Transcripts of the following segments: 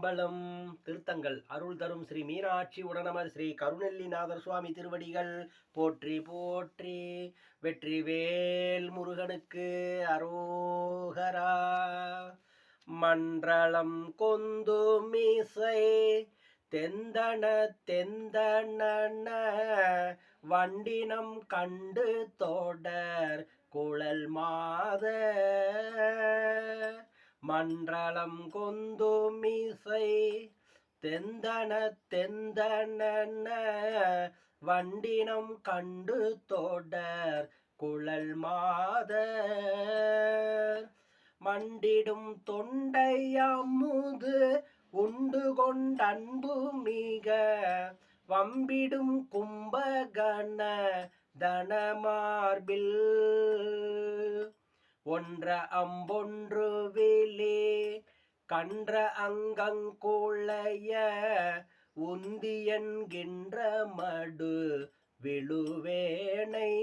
திருச்சிற்றம்பலம். திருத்தங்கள் அருள் தரும் ஸ்ரீ மீனாட்சி உடனமர் ஸ்ரீ கருணெல்லிநாதர் சுவாமி திருவடிகள் போற்றி போற்றி. வெற்றிவேல் முருகனுக்கு அரோகரா. மன்றளம் கொந்து மீசை தெந்தன தெந்தன வண்டினம் கண்டு தோடர் குழல் மாத மன்றளம் கொந்து மீசை தெந்தன தெந்தன வண்டினம் கண்டு தோடர் குழல் மாத மண்டிடும் தொண்டை அமுது உண்டு கொண்டன்பு மிக வம்பிடும் கும்பகண தனமார்பில் ஒன்ற அம்பொன்று வேலே கன்ற அங்கங்குளைய உந்தி என்கின்ற மடு விழுவேனை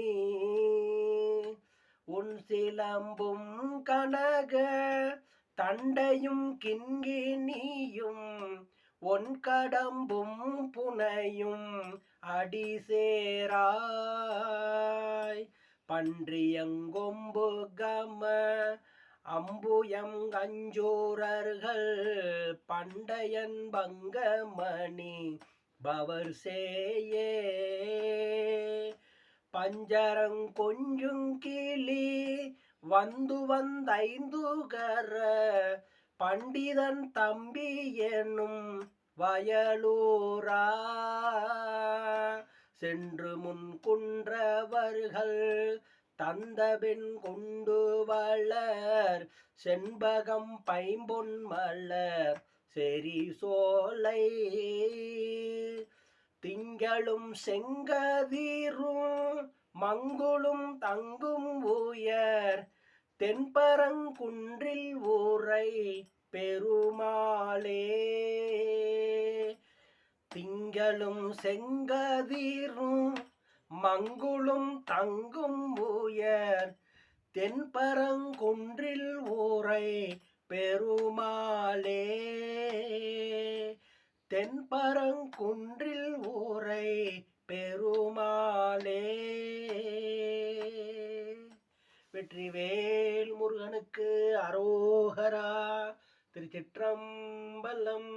உன் சிலம்பும் கனக தண்டையும் கிண்கிணியும் ஒன் கடம்பும் புனையும் அடிசேராய் பன்றியங்கொம்பு கம அம்புயம் கஞ்சோரர்கள் பண்டையன் பங்கமணி பவர் சேயே பஞ்சரங் கொஞ்சுங் கிளி வந்து வந்தைந்துகர பண்டிதன் தம்பி எனும் வயலூரா சென்று முன் குன்றவர்கள் தந்தபின் கொண்டு வளர் செண்பகம் பைம்பொன் மலர் செரி சோலை திங்களும் செங்கதிரும் மங்குளும் தங்கும் உயர் தென்பரங்குன்றில் ஊரை பெருமாளே திங்களும் செங்கதிரும் மங்குளும் தங்கும் உயர் தென்பரங்குன்றில் ஊரை பெருமாளே தென்பரங்குன்றில் ஊரை பெருமாளே. வெற்றிவேல் முருகனுக்கு அரோகரா. திருச்சிற்றம்பலம்.